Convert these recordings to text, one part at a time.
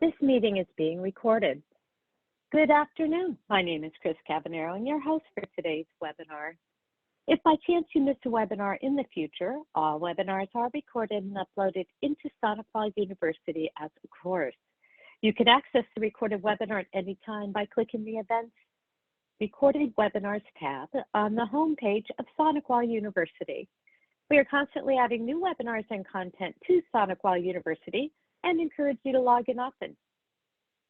This meeting is being recorded. Good afternoon. My name is Chris Cavanero, and your host for today's webinar. If by chance you miss a webinar in the future, all webinars are recorded and uploaded into SonicWall University as a course. You can access the recorded webinar at any time by clicking the Events Recorded Webinars tab on the homepage of SonicWall University. We are constantly adding new webinars and content to SonicWall University and encourage you to log in often.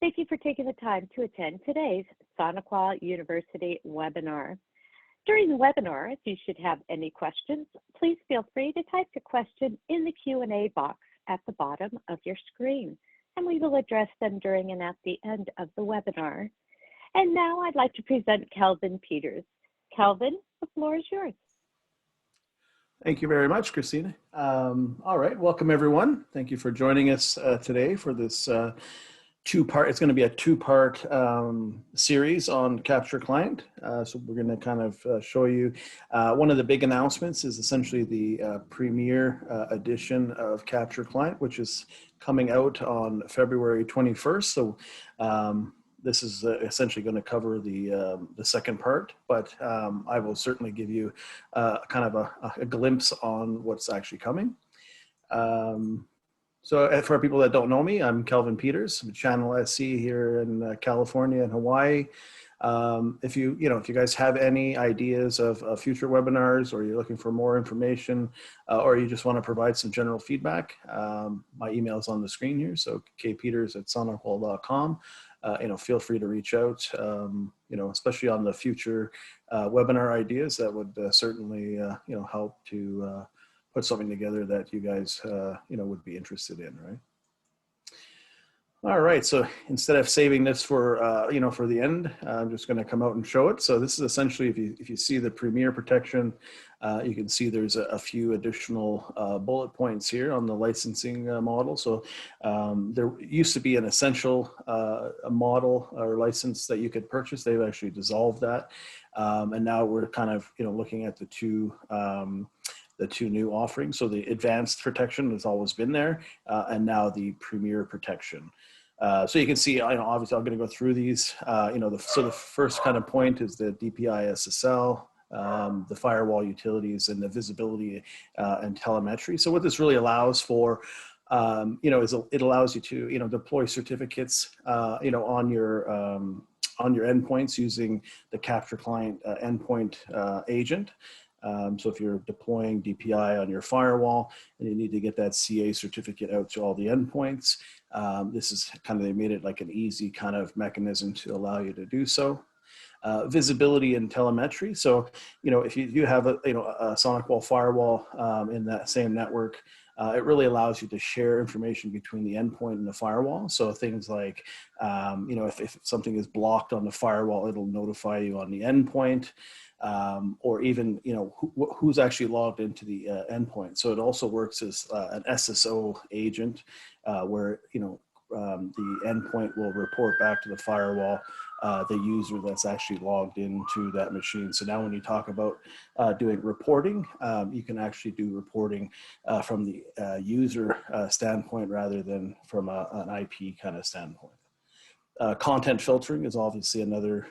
Thank you for taking the time to attend today's SonicWall University webinar. During the webinar, if you should have any questions, please feel free to type the question in the Q&A box at the bottom of your screen, and we will address them during and at the end of the webinar. And now I'd like to present Kelvin Peters. Kelvin, the floor is yours. Thank you very much, Christina. All right, welcome everyone. Thank you for joining us today for this two-part, it's going to be a two-part series on Capture Client. So we're going to kind of show you, one of the big announcements is essentially the premier edition of Capture Client, which is coming out on February 21st. So this is essentially going to cover the second part, but I will certainly give you kind of a glimpse on what's actually coming. So for people that don't know me, I'm Kelvin Peters. I'm a channel SC here in California and Hawaii. If you guys have any ideas of future webinars, or you're looking for more information, or you just want to provide some general feedback, my email is on the screen here. So kpeters@sonicwall.com. Feel free to reach out, especially on the future webinar ideas. That would certainly, help to put something together that you guys, would be interested in, right? All right, so instead of saving this for, for the end, I'm just going to come out and show it. So this is essentially, if you see the Premier protection, you can see there's a few additional bullet points here on the licensing model. So there used to be an essential model or license that you could purchase. They've actually dissolved that. And now we're kind of, looking at the two new offerings. So the advanced protection has always been there, and now the Premier protection. So you can see, obviously I'm going to go through these. So the first kind of point is the DPI SSL, the firewall utilities, and the visibility and telemetry. So what this really allows for, is it allows you to, deploy certificates, on your endpoints using the Capture Client endpoint agent. So if you're deploying DPI on your firewall and you need to get that CA certificate out to all the endpoints, this is kind of, they made it like an easy kind of mechanism to allow you to do so. Visibility and telemetry. So, if you have a SonicWall firewall in that same network, it really allows you to share information between the endpoint and the firewall. So things like, if something is blocked on the firewall, it'll notify you on the endpoint. Or even, who's actually logged into the endpoint. So it also works as an SSO agent where, the endpoint will report back to the firewall the user that's actually logged into that machine. So now when you talk about doing reporting, you can actually do reporting from the user standpoint rather than from an IP kind of standpoint. Content filtering is obviously another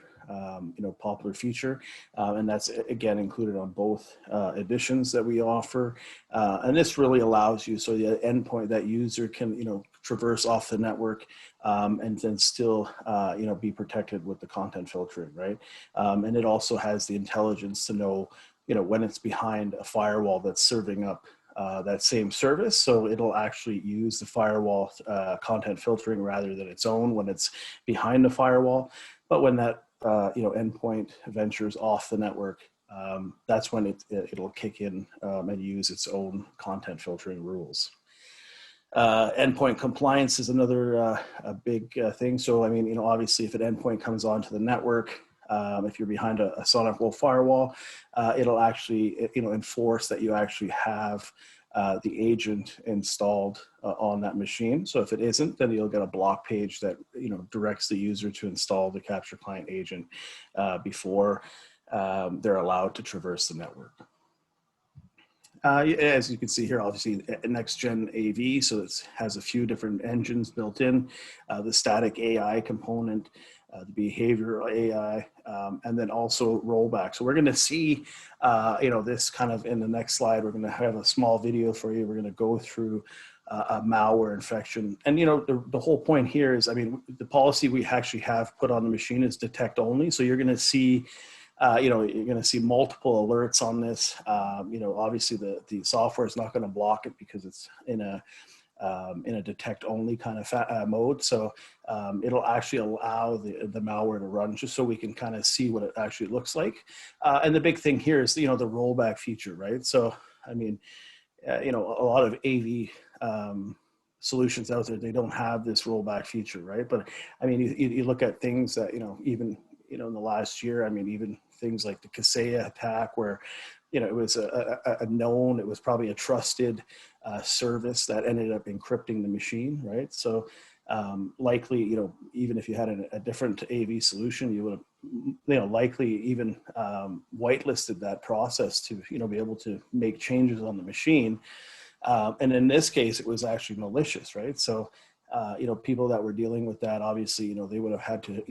popular feature, and that's again included on both editions that we offer. And this really allows you, so the endpoint, that user can traverse off the network and then still be protected with the content filtering, right? And it also has the intelligence to know when it's behind a firewall that's serving up that same service. So it'll actually use the firewall content filtering rather than its own when it's behind the firewall. But when that endpoint ventures off the network, that's when it'll kick in and use its own content filtering rules. Endpoint compliance is another a big thing. So, obviously if an endpoint comes onto the network, if you're behind a SonicWall firewall, it'll actually, enforce that you actually have the agent installed on that machine. So if it isn't, then you'll get a block page that directs the user to install the Capture Client agent before they're allowed to traverse the network. As you can see here, obviously next gen AV, so it has a few different engines built in, the static AI component, the behavioral AI, and then also rollback. So we're going to see, this kind of in the next slide. We're going to have a small video for you. We're going to go through a malware infection, and the whole point here is, I mean, the policy we actually have put on the machine is detect only. So you're going to see. You're going to see multiple alerts on this. Obviously the software is not going to block it because it's in a detect only kind of mode. So it'll actually allow the malware to run just so we can kind of see what it actually looks like. And the big thing here is, the rollback feature, right? So, I mean, a lot of AV solutions out there, they don't have this rollback feature, right? But I mean, you look at things that, even, in the last year, I mean, even things like the Kaseya attack where, it was a known, it was probably a trusted service that ended up encrypting the machine, right? So likely, even if you had a different AV solution, you would have, likely even whitelisted that process to, be able to make changes on the machine. And in this case, it was actually malicious, right? So, people that were dealing with that, obviously, they would have had to,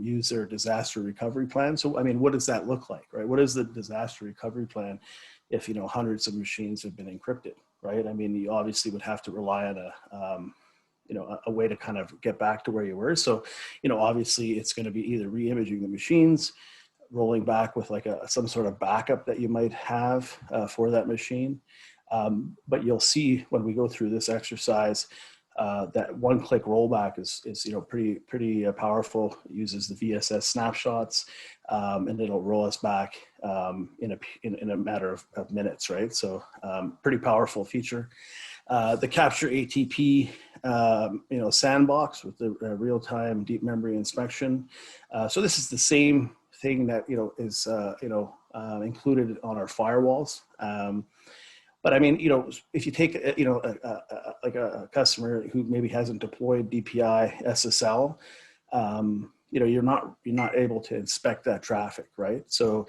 use their disaster recovery plan. So, I mean, what does that look like, right? What is the disaster recovery plan if, hundreds of machines have been encrypted, right? I mean, you obviously would have to rely on a way to kind of get back to where you were. So, obviously it's going to be either re-imaging the machines, rolling back with like some sort of backup that you might have for that machine. But you'll see when we go through this exercise that one-click rollback is pretty powerful. It uses the VSS snapshots, and it'll roll us back in a matter of minutes, right? So pretty powerful feature. The Capture ATP sandbox with the real-time deep memory inspection. So this is the same thing that is included on our firewalls. But I mean, if you take, like a customer who maybe hasn't deployed DPI SSL, you're not able to inspect that traffic, right? So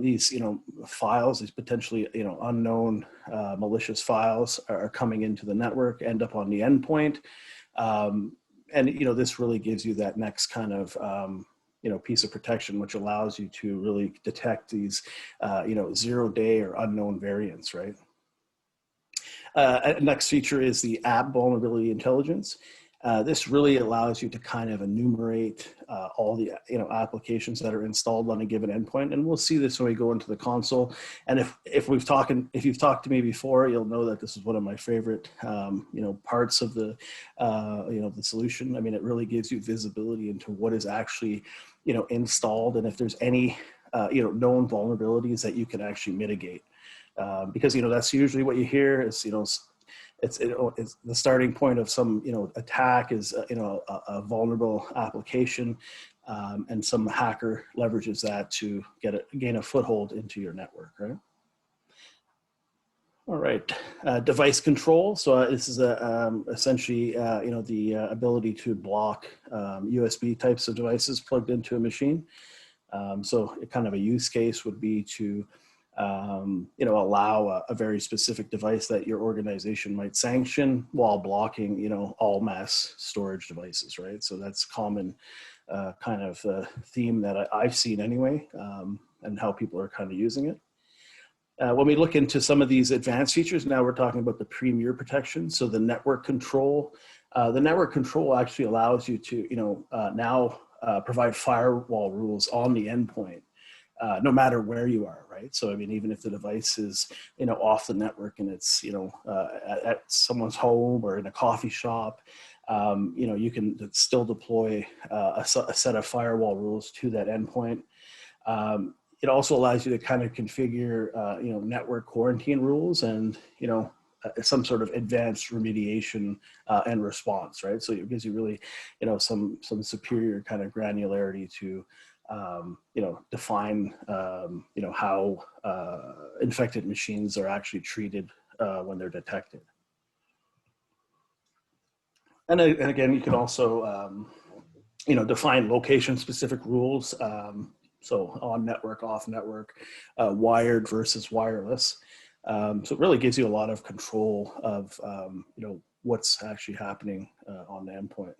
these, files, these potentially, unknown malicious files are coming into the network, end up on the endpoint. And, this really gives you that next kind of, piece of protection, which allows you to really detect these, 0-day or unknown variants, right? Next feature is the app vulnerability intelligence. This really allows you to kind of enumerate all the applications that are installed on a given endpoint, and we'll see this when we go into the console. And if you've talked to me before, you'll know that this is one of my favorite parts of the the solution. I mean, it really gives you visibility into what is actually installed, and if there's any known vulnerabilities that you can actually mitigate. Because that's usually what you hear is it's the starting point of some attack is a vulnerable application, and some hacker leverages that to gain a foothold into your network, right? All right, device control. So this is essentially the ability to block USB types of devices plugged into a machine. So kind of a use case would be to allow a very specific device that your organization might sanction while blocking, all mass storage devices, right? So that's common kind of theme that I've seen anyway, and how people are kind of using it. When we look into some of these advanced features, now we're talking about the premier protection. So the network control actually allows you to, now provide firewall rules on the endpoint. No matter where you are, right? So, I mean, even if the device is, off the network and it's, at someone's home or in a coffee shop, you can still deploy a set of firewall rules to that endpoint. It also allows you to kind of configure, network quarantine rules and, some sort of advanced remediation and response, right? So it gives you really, some superior kind of granularity to, define, how infected machines are actually treated when they're detected. And again, you can also, define location-specific rules. So on network, off network, wired versus wireless. So it really gives you a lot of control of, what's actually happening on the endpoint.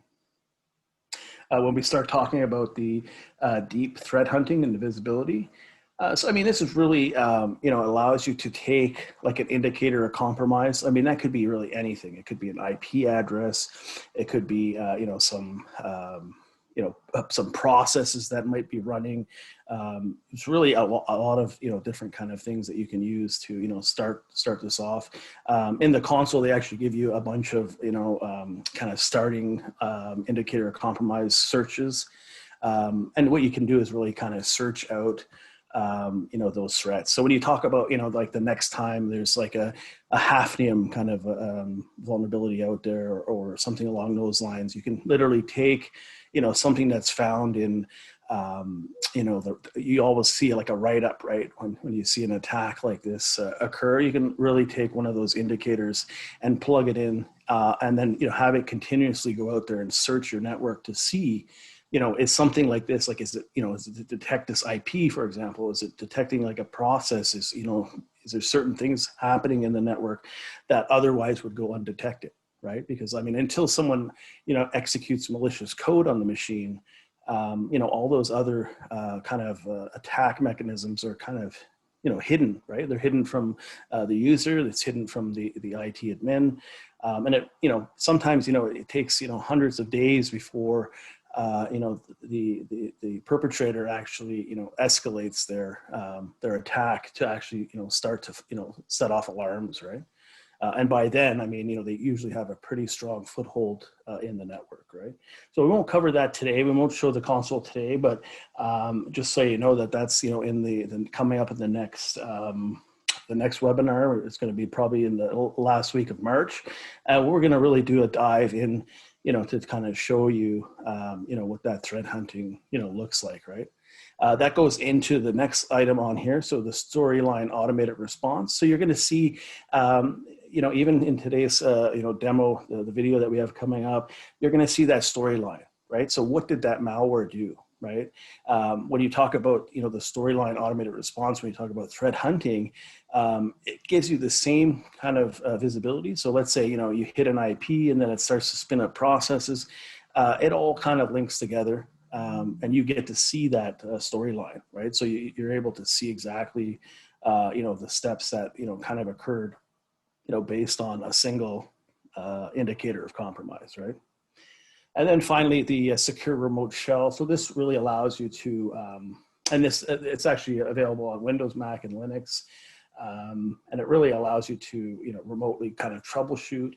When we start talking about the deep threat hunting and the visibility, so I mean, this is really, allows you to take like an indicator of compromise. I mean, that could be really anything. It could be an IP address. It could be, some processes that might be running. It's really a lot of, different kind of things that you can use to, start this off. In the console, they actually give you a bunch of, kind of starting indicator of compromise searches. And what you can do is really kind of search out those threats. So when you talk about, like the next time there's like a hafnium kind of vulnerability out there or something along those lines, you can literally take, something that's found in, you always see like a write-up, right? When you see an attack like this occur, you can really take one of those indicators and plug it in and then, have it continuously go out there and search your network to see, is something like this, like, is it detect this IP, for example? Is it detecting like a process? Is there certain things happening in the network that otherwise would go undetected, right? Because I mean, until someone, executes malicious code on the machine, all those other kind of attack mechanisms are kind of, hidden, right? They're hidden from the user, it's hidden from the IT admin. And it, sometimes, it takes, hundreds of days before the perpetrator actually, escalates their attack to actually, start to, set off alarms, right? And by then, I mean, they usually have a pretty strong foothold in the network, right? So we won't cover that today. We won't show the console today, but just so you know that that's, in the coming up in the next webinar. It's going to be probably in the last week of March. We're going to really do a dive in, to kind of show you, what that threat hunting, looks like, right? That goes into the next item on here. So the storyline automated response. So you're going to see, even in today's, demo, the video that we have coming up, you're going to see that storyline, right? So what did that malware do, right? When you talk about, the storyline automated response, when you talk about threat hunting, it gives you the same kind of visibility. So let's say, you hit an IP and then it starts to spin up processes. It all kind of links together. And you get to see that storyline, right? So you're able to see exactly, the steps that, kind of occurred, based on a single indicator of compromise, right? And then finally, the secure remote shell. So this really allows you to, and it's actually available on Windows, Mac, and Linux. And it really allows you to, remotely kind of troubleshoot,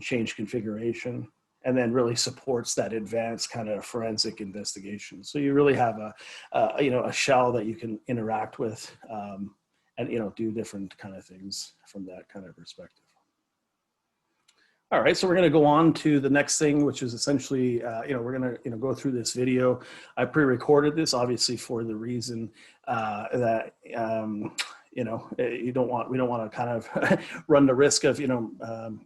change configuration, and then really supports that advanced kind of forensic investigation. So you really have a shell that you can interact with and, do different kind of things from that kind of perspective. All right, so we're going to go on to the next thing, which is essentially, we're going to, go through this video. I pre-recorded this, obviously, for the reason that, we don't want to kind of run the risk of,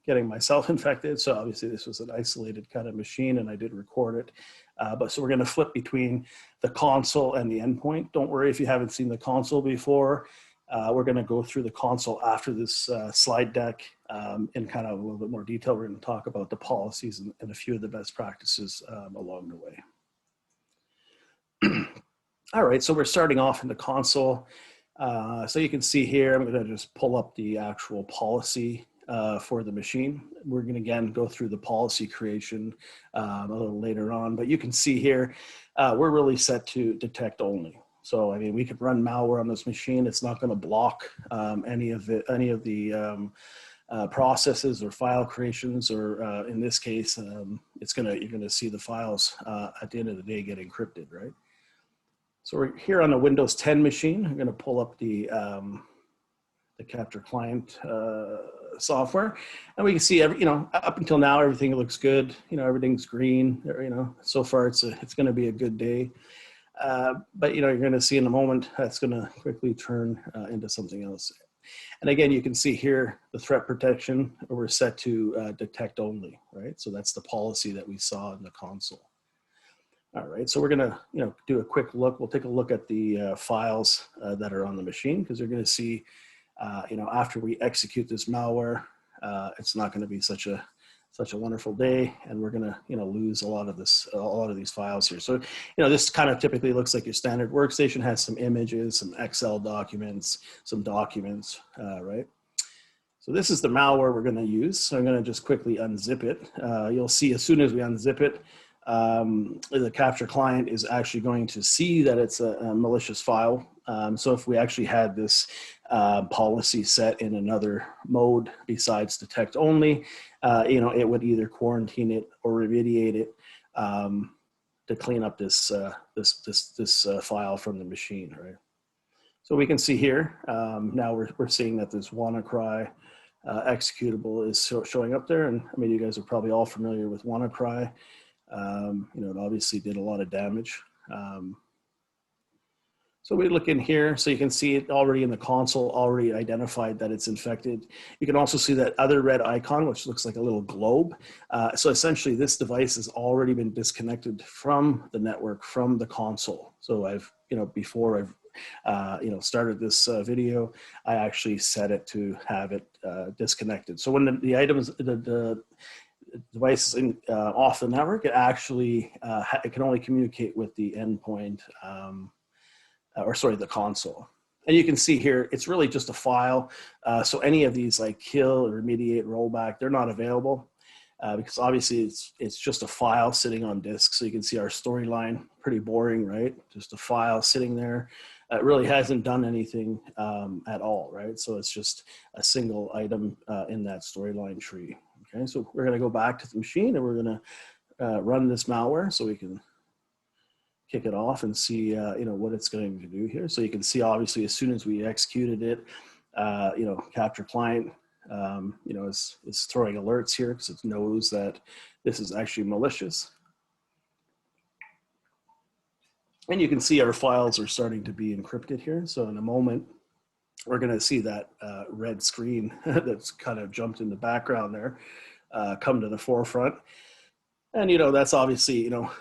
getting myself infected. So obviously, this was an isolated kind of machine, and I did record it. But so we're going to flip between the console and the endpoint. Don't worry if you haven't seen the console before. We're going to go through the console after this slide deck in kind of a little bit more detail. We're going to talk about the policies and a few of the best practices along the way. All right, so we're starting off in the console. So you can see here, I'm going to just pull up the actual policy for the machine. We're going to, again, go through the policy creation a little later on. But you can see here, we're really set to detect only. So, I mean, we could run malware on this machine. It's not going to block any of the processes or file creations, or in this case, you're going to see the files at the end of the day get encrypted, right? So we're here on a Windows 10 machine. I'm going to pull up the Capture Client software, and we can see up until now everything looks good. Everything's green. So far it's going to be a good day. But you're going to see in a moment that's going to quickly turn into something else. And again, you can see here the threat protection, we're set to detect only, right? So that's the policy that we saw in the console. All right, so we're going to do a quick look. We'll take a look at the files that are on the machine, because you're going to see you know, after we execute this malware, it's not going to be such a wonderful day, and we're going to, you know, lose a lot of these files here. So, you know, this kind of typically looks like your standard workstation, has some images, some Excel documents, some documents, right? So this is the malware we're going to use. So I'm going to just quickly unzip it. You'll see as soon as we unzip it, the capture client is actually going to see that it's a malicious file. So if we actually had this policy set in another mode besides detect only, you know, it would either quarantine it or remediate it to clean up this file from the machine, right? So we can see here, now we're seeing that this WannaCry executable is showing up there. And I mean, you guys are probably all familiar with WannaCry. You know, it obviously did a lot of damage. So we look in here, so you can see it already in the console, already identified that it's infected. You can also see that other red icon, which looks like a little globe. So essentially this device has already been disconnected from the network, from the console. So I've, you know, before I've, you know, started this video, I actually set it to have it disconnected. So when the items, the device is off the network, it actually, it can only communicate with the endpoint, or sorry, the console. And you can see here, it's really just a file. So any of these like kill, remediate, rollback, they're not available because obviously it's just a file sitting on disk. So you can see our storyline, pretty boring, right? Just a file sitting there. It really hasn't done anything at all, right? So it's just a single item in that storyline tree. Okay, so we're gonna go back to the machine and we're gonna run this malware so we can kick it off and see, you know, what it's going to do here. So you can see, obviously, as soon as we executed it, you know, capture client, you know, is throwing alerts here because it knows that this is actually malicious. And you can see our files are starting to be encrypted here. So in a moment, we're going to see that red screen that's kind of jumped in the background there come to the forefront. And, you know, that's obviously, you know,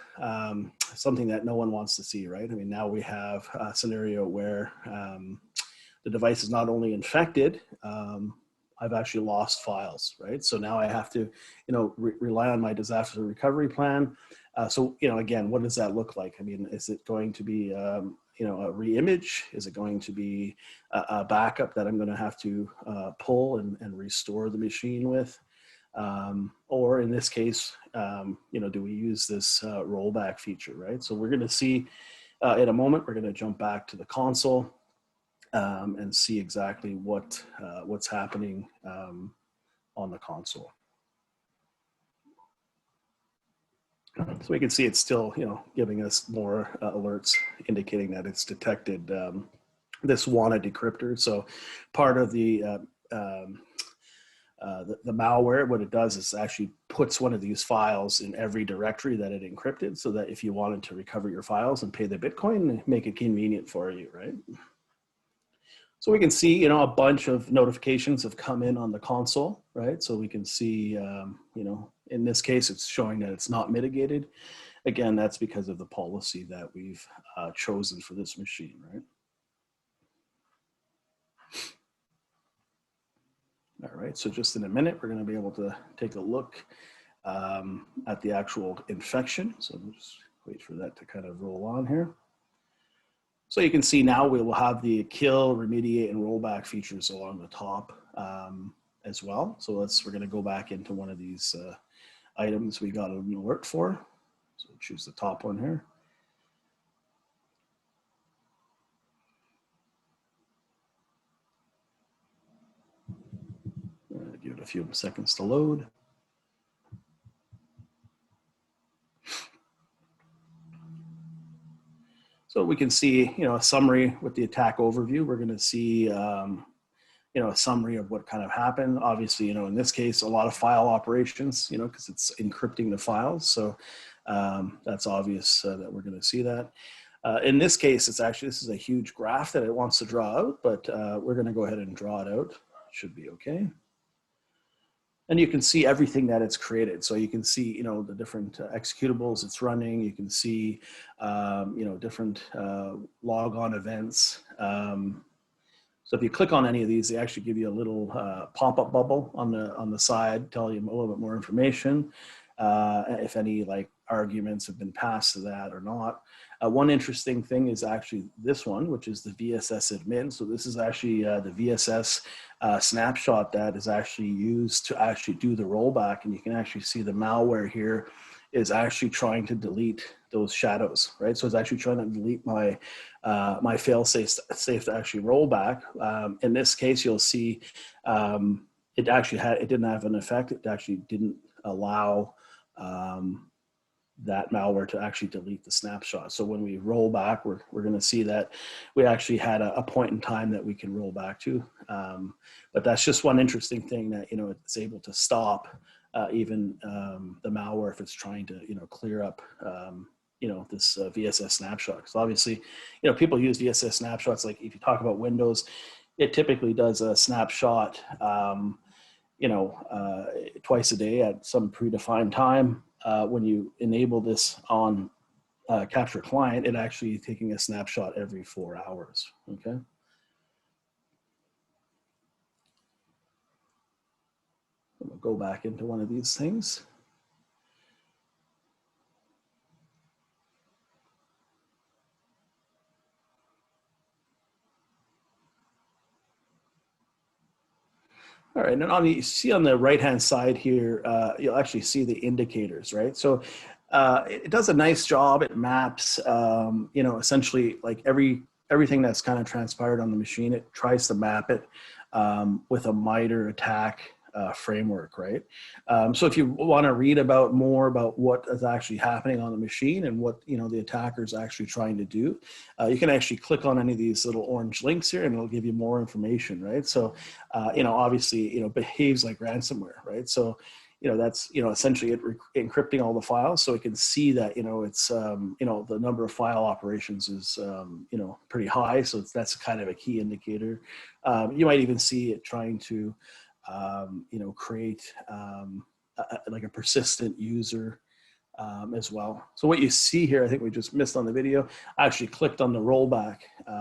something that no one wants to see, right? I mean, now we have a scenario where the device is not only infected, I've actually lost files, right? So now I have to, you know, rely on my disaster recovery plan. So, you know, again, what does that look like? I mean, is it going to be, you know, a re-image? Is it going to be a backup that I'm going to have to pull and restore the machine with? Or in this case, you know, do we use this rollback feature, right? So we're going to see in a moment, we're going to jump back to the console and see exactly what's happening on the console. So we can see it's still, you know, giving us more alerts indicating that it's detected this wanted decryptor. So part of the malware, what it does is actually puts one of these files in every directory that it encrypted so that if you wanted to recover your files and pay the Bitcoin, make it convenient for you, right? So we can see, you know, a bunch of notifications have come in on the console, right? So we can see, you know, in this case, it's showing that it's not mitigated. Again, that's because of the policy that we've chosen for this machine, right? All right, so just in a minute, we're going to be able to take a look at the actual infection. So we'll just wait for that to kind of roll on here. So you can see now we will have the kill, remediate, and rollback features along the top as well. So we're going to go back into one of these items we got an alert for. So choose the top one here. Give it a few seconds to load. So we can see, you know, a summary with the attack overview. We're going to see, you know, a summary of what kind of happened. Obviously, you know, in this case, a lot of file operations, you know, because it's encrypting the files. So that's obvious that we're going to see that. In this case, it's actually, this is a huge graph that it wants to draw out, but we're going to go ahead and draw it out. Should be okay. And you can see everything that it's created. So you can see, you know, the different executables it's running. You can see, you know, different logon events. So if you click on any of these, they actually give you a little pop-up bubble on the side, telling you a little bit more information, if any like arguments have been passed to that or not. One interesting thing is actually this one, which is the VSS admin. So this is actually the VSS snapshot that is actually used to actually do the rollback, and you can actually see the malware here is actually trying to delete those shadows, right? So it's actually trying to delete my my fail safe to actually roll back. In this case, you'll see it didn't have an effect. It actually didn't allow that malware to actually delete the snapshot. So when we roll back, we're going to see that we actually had a point in time that we can roll back to. But that's just one interesting thing that, it's able to stop even the malware if it's trying to, clear up, this VSS snapshot. Because obviously, people use VSS snapshots. Like if you talk about Windows, it typically does a snapshot, twice a day at some predefined time. When you enable this on Capture Client, it actually is taking a snapshot every 4 hours, okay? We'll go back into one of these things. All right, and you see on the right-hand side here, you'll actually see the indicators, right? So it does a nice job. It maps, essentially like everything that's kind of transpired on the machine. It tries to map it with a MITRE attack framework, right? So if you want to read more about what is actually happening on the machine and what the attacker is actually trying to do, you can actually click on any of these little orange links here, and it'll give you more information, right? So, obviously, behaves like ransomware, right? So, that's essentially it encrypting all the files, so it can see that it's the number of file operations is pretty high, so that's kind of a key indicator. You might even see it trying to create like a persistent user as well. So what you see here, I think we just missed on the video, I actually clicked on the rollback.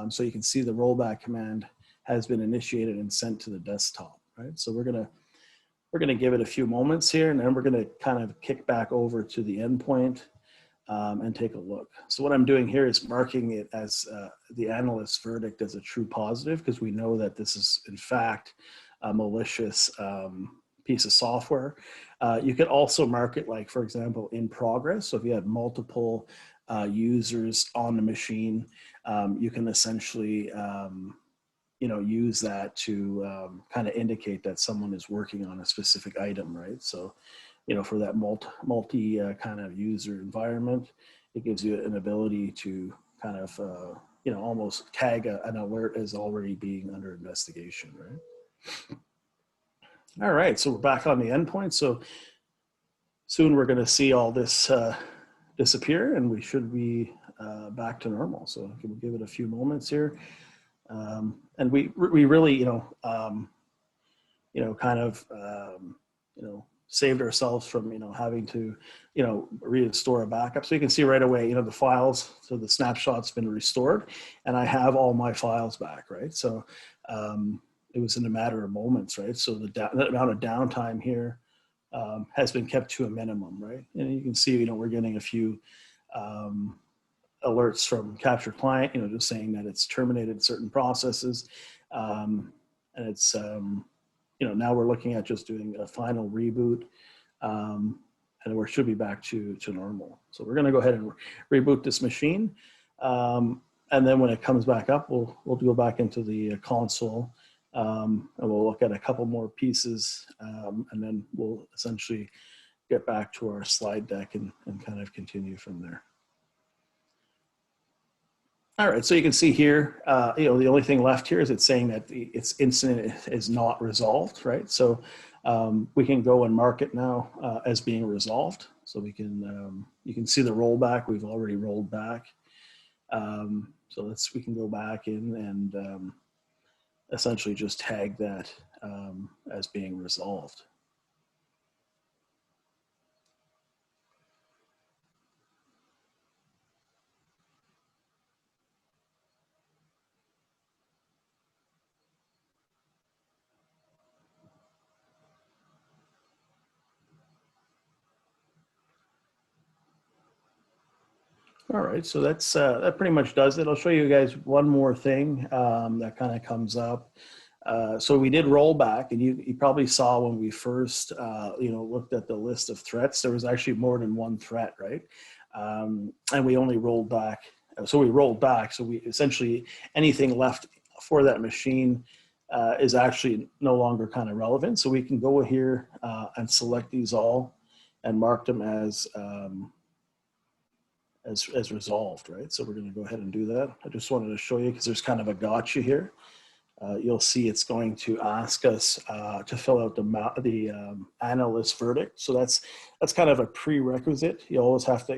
So you can see the rollback command has been initiated and sent to the desktop, right? So we're gonna give it a few moments here, and then we're gonna kind of kick back over to the endpoint and take a look. So what I'm doing here is marking it as the analyst's verdict as a true positive, because we know that this is in fact a malicious piece of software. You could also mark it like, for example, in progress. So if you had multiple users on the machine, you can essentially use that to kind of indicate that someone is working on a specific item, right? So, for that multi kind of user environment, it gives you an ability to kind of, almost tag an alert as already being under investigation, right? All right, so we're back on the endpoint. So soon we're going to see all this disappear, and we should be back to normal. So we'll give it a few moments here. And we really, kind of, saved ourselves from, having to, restore a backup. So you can see right away, the files, so the snapshot's been restored, and I have all my files back, right? So it was in a matter of moments, right? So the amount of downtime here has been kept to a minimum, right? And you can see, we're getting a few alerts from Capture Client, just saying that it's terminated certain processes. And it's, now we're looking at just doing a final reboot, and we should be back to normal. So we're going to go ahead and reboot this machine. And then when it comes back up, we'll go back into the console, and we'll look at a couple more pieces, and then we'll essentially get back to our slide deck and kind of continue from there. All right, so you can see here, the only thing left here is it's saying that its incident is not resolved, right? So we can go and mark it now as being resolved. So we can, you can see the rollback. We've already rolled back. So we can go back in and essentially just tag that as being resolved. All right, so that pretty much does it. I'll show you guys one more thing that kind of comes up. So we did roll back, and you probably saw when we first looked at the list of threats, there was actually more than one threat, right? And we only rolled back. So we rolled back. So we essentially anything left for that machine is actually no longer kind of relevant. So we can go here and select these all and mark them as resolved, right? So we're going to go ahead and do that. I just wanted to show you because there's kind of a gotcha here. You'll see it's going to ask us to fill out the analyst verdict. So that's kind of a prerequisite. You always have to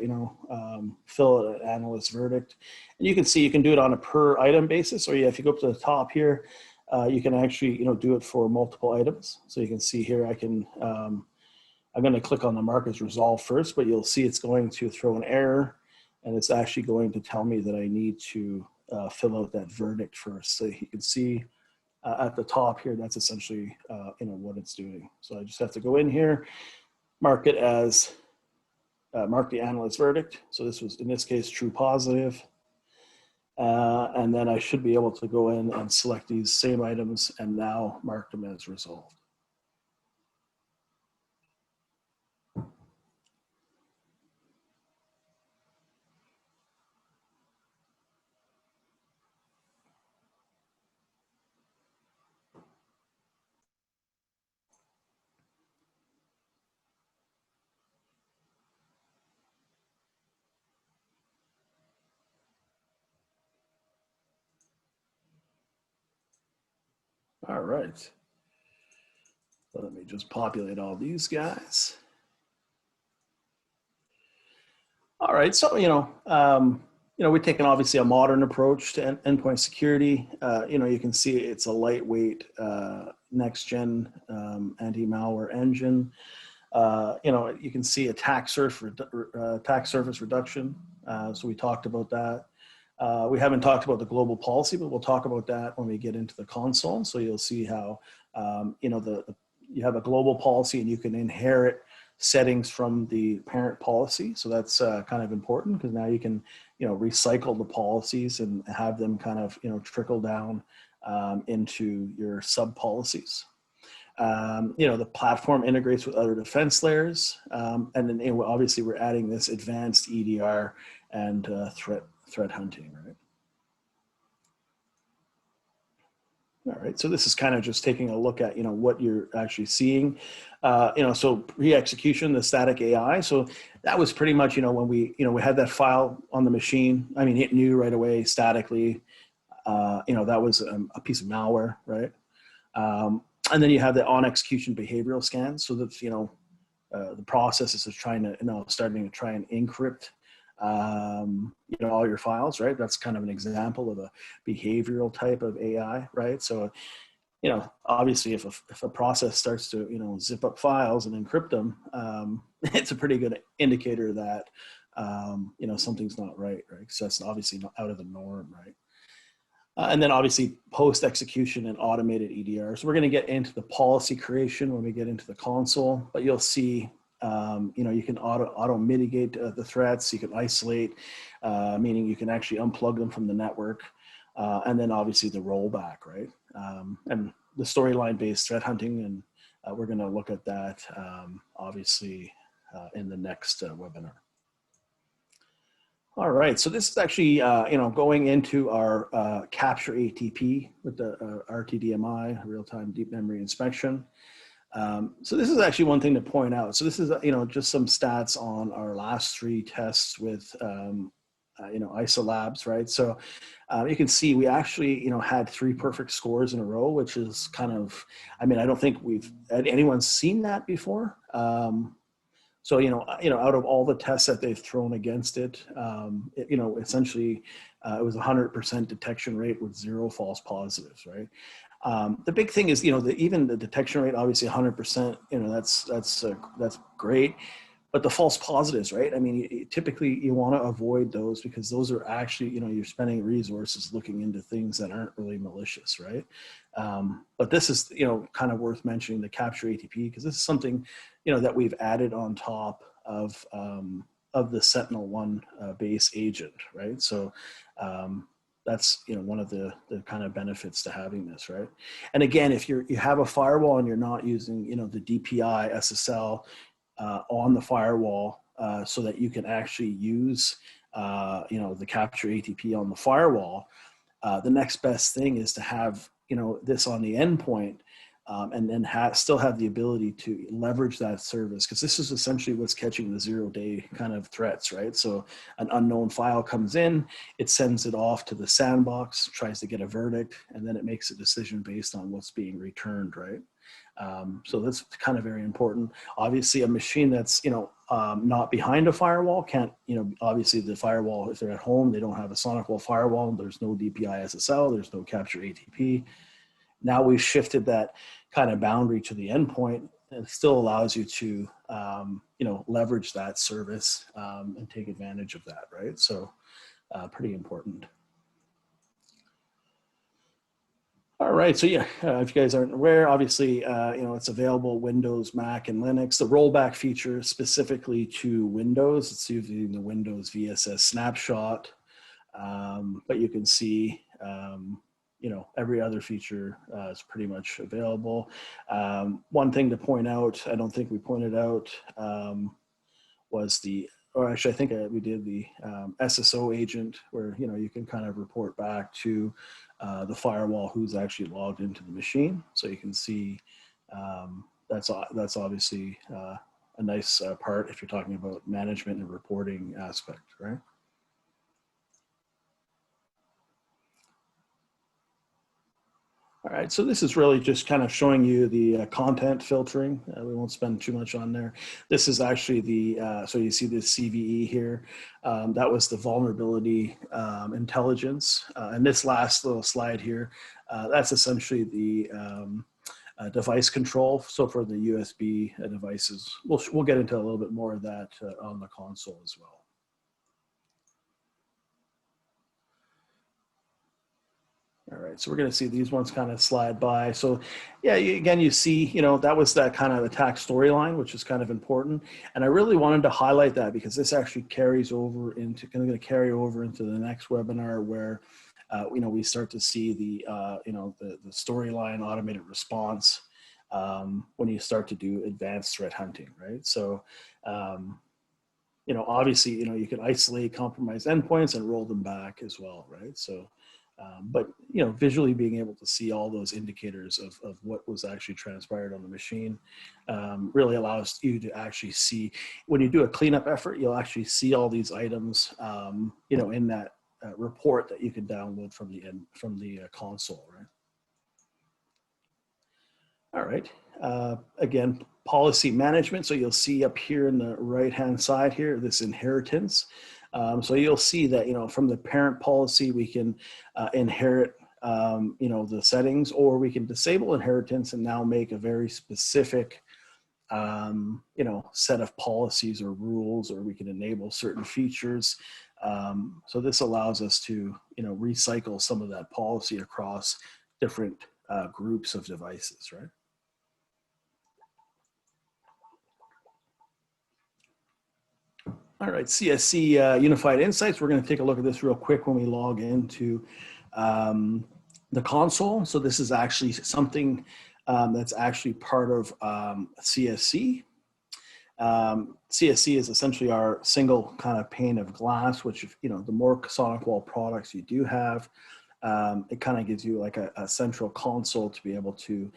fill out an analyst verdict, and you can see you can do it on a per item basis, or if you go up to the top here, you can actually do it for multiple items. So you can see here I can. I'm going to click on the mark as resolved first, but you'll see it's going to throw an error, and it's actually going to tell me that I need to fill out that verdict first. So you can see at the top here, that's essentially what it's doing. So I just have to go in here, mark it as, mark the analyst verdict. So this was, in this case, true positive. And then I should be able to go in and select these same items and now mark them as resolved. All right. So let me just populate all these guys. All right, so we're taking obviously a modern approach to endpoint security. You can see it's a lightweight next-gen anti-malware engine. You can see attack surface reduction. So we talked about that. We haven't talked about the global policy, but we'll talk about that when we get into the console. So you'll see how you have a global policy and you can inherit settings from the parent policy. So that's kind of important because now you can recycle the policies and have them kind of trickle down into your sub policies. The platform integrates with other defense layers, and then obviously we're adding this advanced EDR and threat hunting, right? All right, so this is kind of just taking a look at what you're actually seeing. So pre-execution, the static AI. So that was pretty much when we had that file on the machine. I mean, it knew right away statically. That was a piece of malware, right? And then you have the on execution behavioral scans. So that the process is trying to starting to try and encrypt all your files, right? That's kind of an example of a behavioral type of AI, right? So, obviously if a process starts to, zip up files and encrypt them, it's a pretty good indicator that, something's not right? Because that's obviously not out of the norm, right? And then obviously post-execution and automated EDR. So we're going to get into the policy creation when we get into the console, but you'll see you can auto mitigate the threats. You can isolate, meaning you can actually unplug them from the network, and then obviously the rollback, right? And the storyline based threat hunting, and we're going to look at that obviously in the next webinar. All right, so this is actually going into our capture ATP with the RTDMI, real-time deep memory inspection. So this is actually one thing to point out. So this is, just some stats on our last 3 tests with, Isolabs, right? So you can see we actually, had 3 perfect scores in a row, which is kind of, I don't think anyone's seen that before. So, out of all the tests that they've thrown against it, essentially it was 100% detection rate with 0 false positives, right? The big thing is, even the detection rate, obviously 100%, that's great, but the false positives, right? Typically you want to avoid those because those are actually, you're spending resources looking into things that aren't really malicious, right? But this is, kind of worth mentioning, the capture ATP, because this is something, that we've added on top of, the Sentinel-1 base agent, right? So that's one of the kind of benefits to having this, right? And again, if you have a firewall and you're not using the DPI SSL on the firewall, so that you can actually use the capture ATP on the firewall, the next best thing is to have this on the endpoint, and then still have the ability to leverage that service, because this is essentially what's catching the 0-day kind of threats, right? So an unknown file comes in, it sends it off to the sandbox, tries to get a verdict, and then it makes a decision based on what's being returned, right? So that's kind of very important. Obviously, a machine that's not behind a firewall can't, obviously the firewall, if they're at home, they don't have a SonicWall firewall, there's no DPI SSL, there's no capture ATP. Now we've shifted that kind of boundary to the endpoint, and it still allows you to leverage that service and take advantage of that, right? So pretty important. All right, so yeah, if you guys aren't aware, obviously, it's available Windows, Mac, and Linux. The rollback feature specifically to Windows, it's using the Windows VSS snapshot, but you can see, every other feature is pretty much available. One thing to point out, I don't think we pointed out, was or actually I think we did the SSO agent, where, you can kind of report back to the firewall who's actually logged into the machine. So you can see that's obviously a nice part if you're talking about management and reporting aspect, right? All right, so this is really just kind of showing you the content filtering. We won't spend too much on there. This is actually so you see this CVE here. That was the vulnerability intelligence. And this last little slide here, that's essentially the device control. So for the USB devices, we'll get into a little bit more of that on the console as well. All right, so we're going to see these ones kind of slide by. So yeah, again, you see, that was that kind of attack storyline, which is kind of important. And I really wanted to highlight that because this actually carries over into, going to carry over into the next webinar where, we start to see the storyline automated response when you start to do advanced threat hunting, right? So, obviously, you can isolate compromised endpoints and roll them back as well, right? So, but visually being able to see all those indicators of what was actually transpired on the machine really allows you to actually see, when you do a cleanup effort, you'll actually see all these items in that report that you can download from the console, right? All right. Again, policy management. So you'll see up here in the right-hand side here, this inheritance. So you'll see that, from the parent policy, we can inherit, the settings, or we can disable inheritance and now make a very specific, set of policies or rules, or we can enable certain features. So this allows us to, recycle some of that policy across different groups of devices, right? All right, CSC Unified Insights. We're going to take a look at this real quick when we log into the console. So this is actually something that's actually part of CSC. CSC is essentially our single kind of pane of glass, which, the more SonicWall products you do have, it kind of gives you like a central console to be able to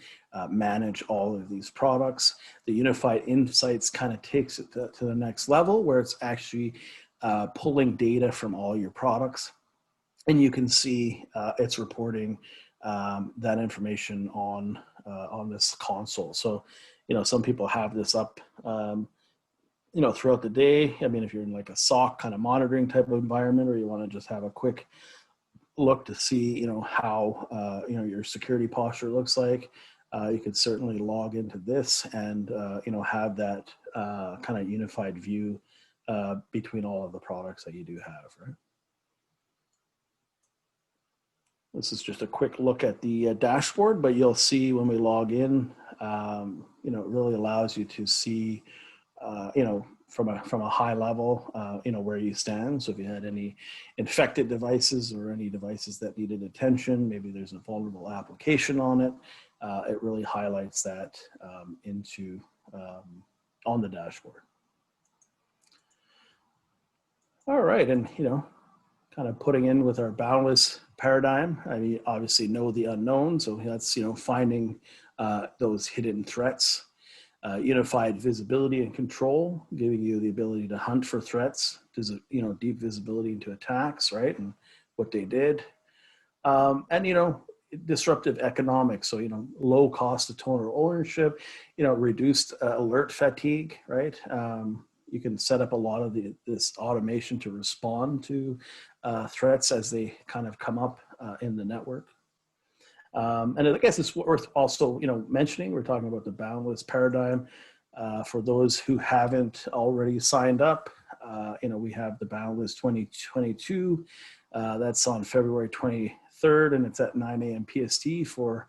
manage all of these products. The Unified Insights kind of takes it to the next level, where it's actually pulling data from all your products, and you can see it's reporting that information on this console. So, some people have this up, throughout the day. I mean, if you're in like a SOC kind of monitoring type of environment, or you want to just have a quick look to see, how, your security posture looks like, you could certainly log into this and, have that kind of unified view between all of the products that you do have, right? This is just a quick look at the dashboard, but you'll see when we log in, it really allows you to see, from a high level, where you stand. So if you had any infected devices or any devices that needed attention, maybe there's a vulnerable application on it. It really highlights that on the dashboard. All right, and kind of putting in with our boundless paradigm. I mean, obviously know the unknown, so that's finding those hidden threats. Unified visibility and control, giving you the ability to hunt for threats, deep visibility into attacks, right, and what they did. And disruptive economics, so low cost of total ownership, reduced alert fatigue, right? You can set up a lot of this automation to respond to threats as they kind of come up in the network. And I guess it's worth also, mentioning, we're talking about the boundless paradigm. For those who haven't already signed up, we have the Boundless 2022. That's on February 23rd, and it's at 9 a.m. PST for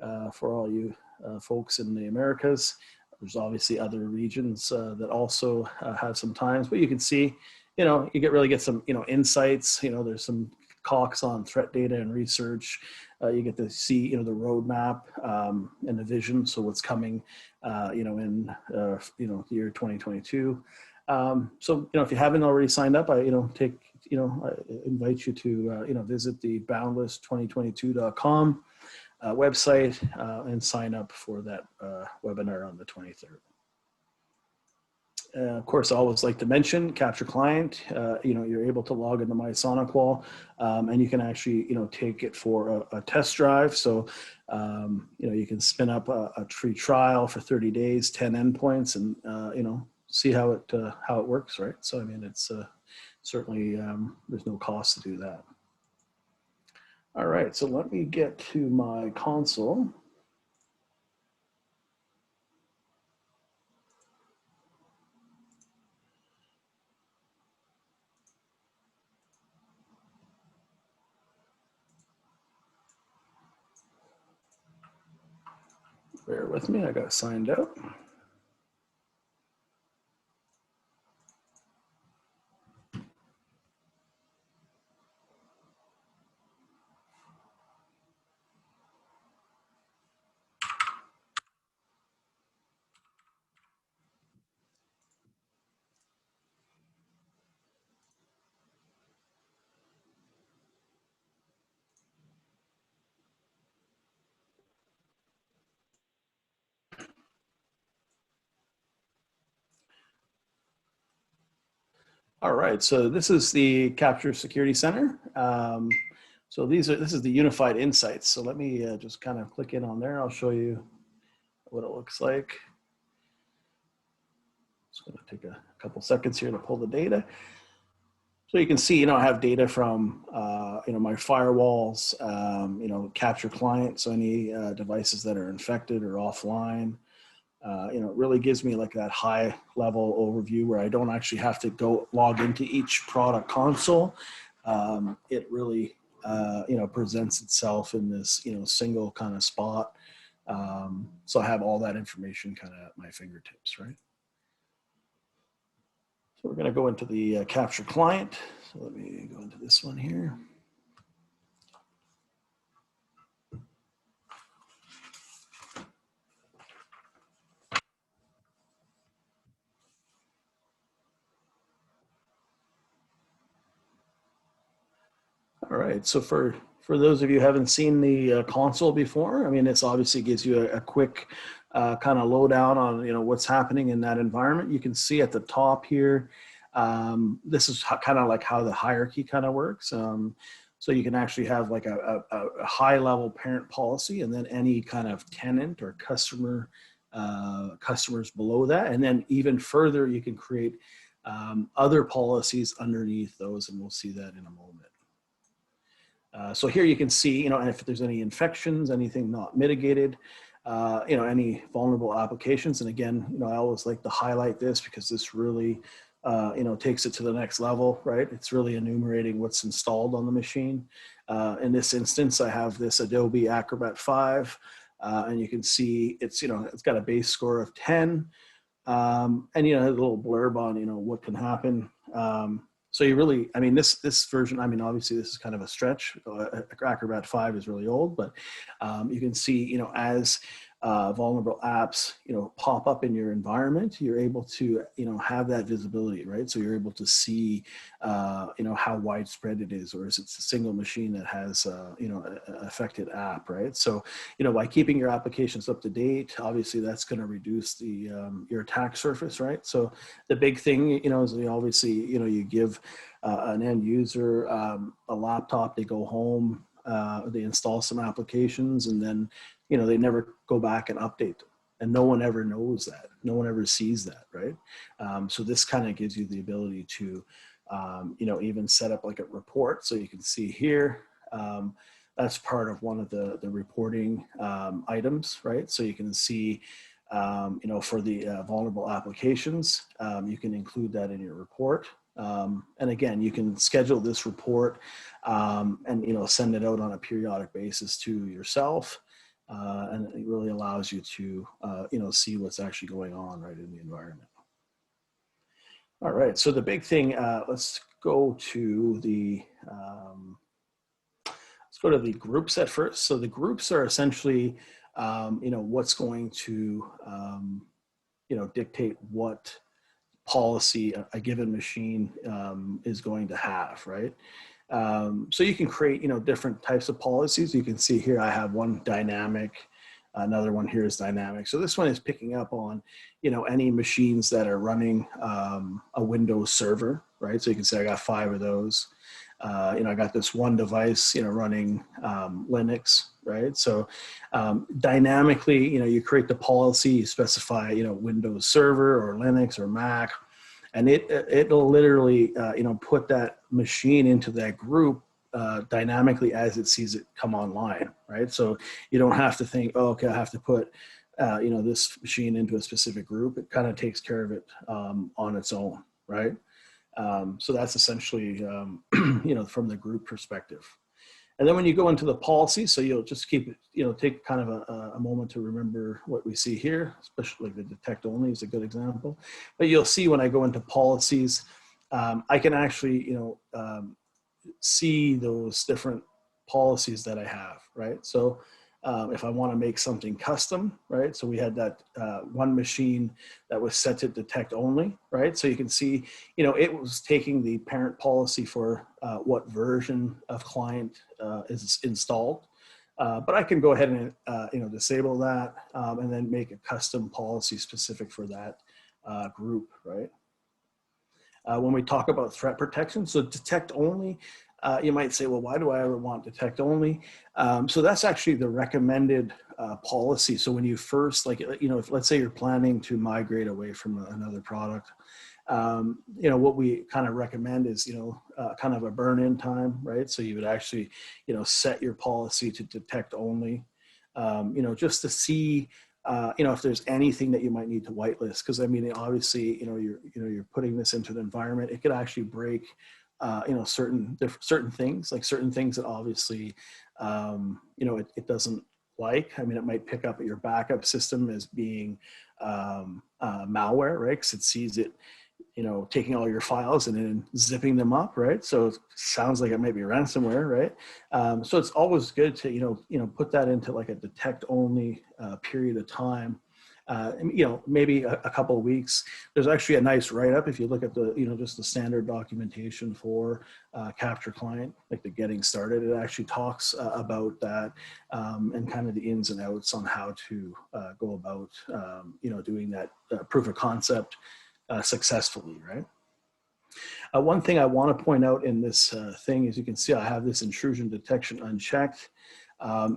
all you folks in the Americas. There's obviously other regions that also have some times, but you can see, you get some, insights. There's some talks on threat data and research. You get to see, the roadmap and the vision. So what's coming, in the year 2022. So if you haven't already signed up, I invite you to visit the boundless2022.com website and sign up for that webinar on the 23rd. Of course, I always like to mention Capture Client. You're able to log into my SonicWall, and you can actually, take it for a test drive. So, you can spin up a free trial for 30 days, 10 endpoints, and see how it works, right? So, I mean, it's certainly there's no cost to do that. All right, so let me get to my console. Bear with me, I got signed out. All right, so this is the Capture Security Center. So this is the Unified Insights. So let me just kind of click in on there. I'll show you what it looks like. It's going to take a couple seconds here to pull the data. So you can see, I have data from, my firewalls, Capture Client, so any devices that are infected or offline. It really gives me like that high level overview where I don't actually have to go log into each product console. It really, presents itself in this, single kind of spot. So I have all that information kind of at my fingertips, right? So we're going to go into the Capture Client. So let me go into this one here. All right, so for those of you who haven't seen the console before, I mean, this obviously gives you a quick kind of lowdown on, what's happening in that environment. You can see at the top here, this is kind of like how the hierarchy kind of works. So you can actually have like a high level parent policy and then any kind of tenant or customers below that. And then even further, you can create other policies underneath those, and we'll see that in a moment. So here you can see, if there's any infections, anything not mitigated, any vulnerable applications. And again, I always like to highlight this because this really, takes it to the next level, right? It's really enumerating what's installed on the machine. In this instance, I have this Adobe Acrobat 5, and you can see it's, it's got a base score of 10. And, you know, a little blurb on, you know, what can happen. So you really, I mean, this version, I mean, obviously this is kind of a stretch. Acrobat 5 is really old, but you can see, you know, as vulnerable apps, you know, pop up in your environment, you're able to, you know, have that visibility, right? So you're able to see, you know, how widespread it is, or is it a single machine that has, you know, an affected app, right? So, you know, by keeping your applications up to date, obviously that's going to reduce the your attack surface, right? So the big thing, you know, is obviously, you know, you give an end user a laptop, they go home, they install some applications, and then, you know, they never go back and update them. And no one ever knows that. No one ever sees that, right? So this kind of gives you the ability to, you know, even set up like a report. So you can see here, that's part of one of the reporting items, right? So you can see, you know, for the vulnerable applications, you can include that in your report. And again, you can schedule this report and, you know, send it out on a periodic basis to yourself. And it really allows you to, you know, see what's actually going on right in the environment. All right, so the big thing, let's go to the groups at first. So the groups are essentially, you know, what's going to, you know, dictate what policy a given machine is going to have, right? So you can create, you know, different types of policies. You can see here I have one dynamic, another one here is dynamic. So this one is picking up on, you know, any machines that are running a Windows server, right? So you can say I got 5 of those. You know, I got this one device, you know, running Linux, right? So dynamically, you know, you create the policy, you specify, you know, Windows Server or Linux or Mac, and it'll literally, you know, put that machine into that group dynamically as it sees it come online, right? So you don't have to think, oh, okay, I have to put, you know, this machine into a specific group. It kind of takes care of it on its own, right? So that's essentially, you know, from the group perspective. And then when you go into the policy, so you'll just keep it, you know, take kind of a moment to remember what we see here, especially like the detect only is a good example. But you'll see when I go into policies, I can actually, you know, see those different policies that I have, right? So if I want to make something custom, right? So we had that one machine that was set to detect only, right? So you can see, you know, it was taking the parent policy for what version of client is installed. But I can go ahead and, you know, disable that and then make a custom policy specific for that group, right? When we talk about threat protection, so detect only, you might say, well, why do I ever want detect only? So that's actually the recommended policy. So when you first, like, you know, if let's say you're planning to migrate away from another product, you know, what we kind of recommend is, you know, kind of a burn-in time, right? So you would actually, you know, set your policy to detect only, you know, just to see, you know, if there's anything that you might need to whitelist, because I mean, obviously, you know, you're putting this into the environment. It could actually break, you know, certain things, like certain things that obviously, you know, it doesn't like. I mean, it might pick up at your backup system as being malware, right? Because it sees it, you know, taking all your files and then zipping them up, right? So it sounds like it might be ransomware, right? So it's always good to, you know, put that into like a detect only period of time. You know, maybe a couple of weeks. There's actually a nice write-up if you look at the, you know, just the standard documentation for Capture Client, like the getting started. It actually talks about that and kind of the ins and outs on how to go about, you know, doing that proof of concept successfully, right? One thing I want to point out in this thing is you can see I have this intrusion detection unchecked.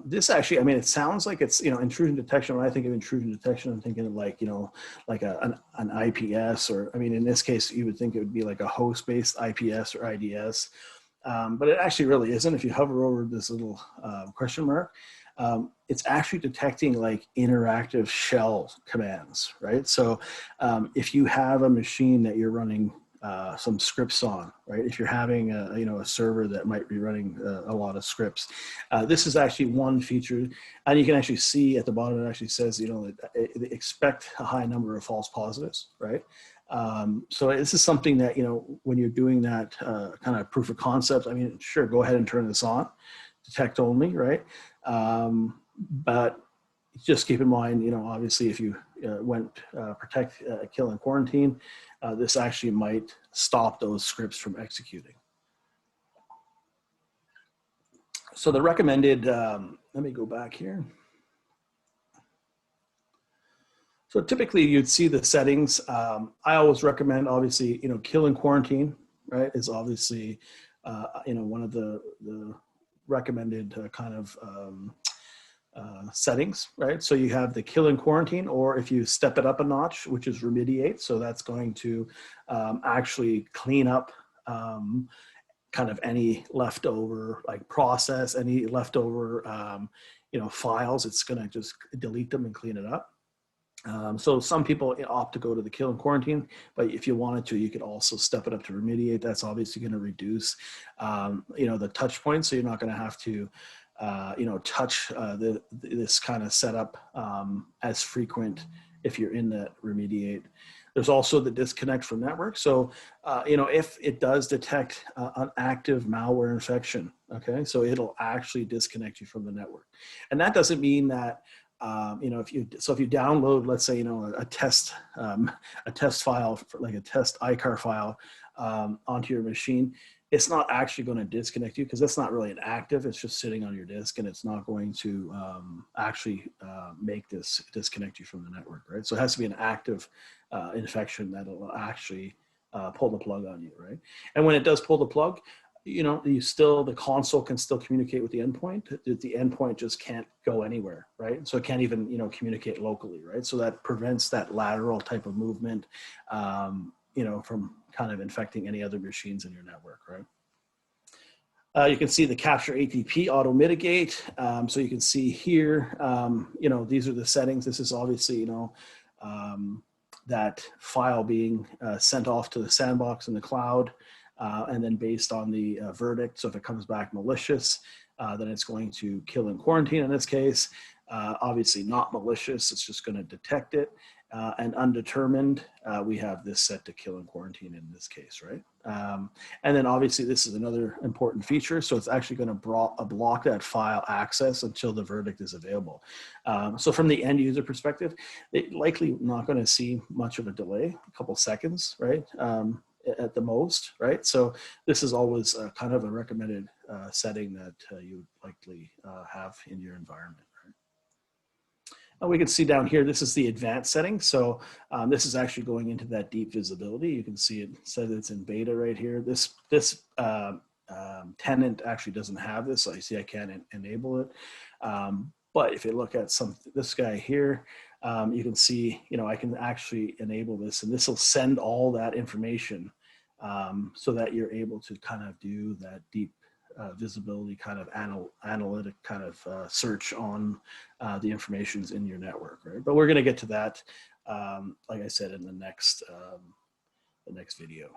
This actually, I mean, it sounds like it's, you know, intrusion detection. When I think of intrusion detection, I'm thinking of like, you know, like an IPS, or, I mean, in this case, you would think it would be like a host-based IPS or IDS, but it actually really isn't. If you hover over this little question mark, it's actually detecting like interactive shell commands, right? So if you have a machine that you're running some scripts on, right? If you're having a server that might be running a lot of scripts, this is actually one feature, and you can actually see at the bottom it actually says, expect a high number of false positives, right? So this is something that, when you're doing that kind of proof of concept, I mean, sure, go ahead and turn this on, detect only, right? But just keep in mind, obviously if you went protect, kill, and quarantine, this actually might stop those scripts from executing. So the recommended, let me go back here. So typically you'd see the settings. I always recommend, obviously, kill and quarantine, right, is obviously, one of the recommended kind of settings, right? So you have the kill and quarantine, or if you step it up a notch, which is remediate. So that's going to actually clean up kind of any leftover process, any leftover files. It's going to just delete them and clean it up. So some people opt to go to the kill and quarantine, but if you wanted to, you could also step it up to remediate. That's obviously going to reduce, the touch points. So you're not going to have to, touch this kind of setup as frequent if you're in that remediate. There's also the disconnect from network. So, if it does detect an active malware infection, okay, so it'll actually disconnect you from the network. And that doesn't mean that, if you download, let's say, a test file, like a test ICAR file onto your machine, it's not actually going to disconnect you, because that's not really an active. It's just sitting on your disk, and it's not going to actually make this disconnect you from the network, right? So it has to be an active infection that'll actually pull the plug on you, right? And when it does pull the plug, the console can still communicate with the endpoint. The endpoint just can't go anywhere, right? So it can't even, communicate locally, right? So that prevents that lateral type of movement, from kind of infecting any other machines in your network, right? You can see the capture ATP auto mitigate. So you can see here, these are the settings. This is obviously, that file being sent off to the sandbox in the cloud. And then based on the verdict, so if it comes back malicious, then it's going to kill and quarantine in this case. Obviously not malicious, it's just going to detect it. And undetermined, we have this set to kill and quarantine in this case, right? And then obviously this is another important feature. So it's actually going to block that file access until the verdict is available. So from the end user perspective, they're likely not going to see much of a delay, a couple seconds, right? At the most, right? So this is always kind of a recommended setting that you would likely have in your environment. Right? And we can see down here, this is the advanced setting. So this is actually going into that deep visibility. You can see it says it's in beta right here. This tenant actually doesn't have this. So you see I can't enable it. But if you look at this guy here, you can see, I can actually enable this, and this will send all that information so that you're able to kind of do that deep visibility kind of analytic kind of search on the information's in your network, right? But we're going to get to that, like I said, in the next video.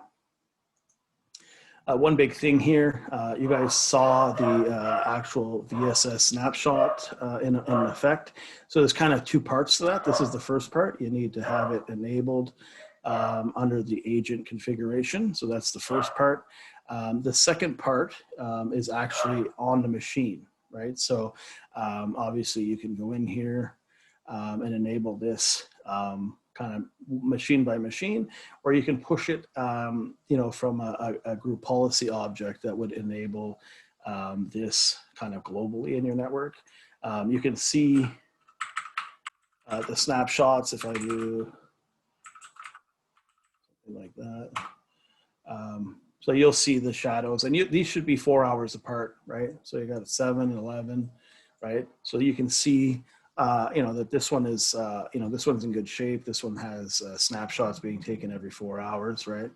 One big thing here, you guys saw the actual VSS snapshot in effect. So there's kind of two parts to that. This is the first part. You need to have it enabled under the agent configuration. So that's the first part. The second part is actually on the machine, right? So obviously you can go in here and enable this kind of machine by machine, or you can push it, from a group policy object that would enable this kind of globally in your network. You can see the snapshots if I do something like that. So you'll see the shadows, and these should be 4 hours apart, right? So you got 7 and 11, right? So you can see, that this one is, this one's in good shape. This one has snapshots being taken every 4 hours, right?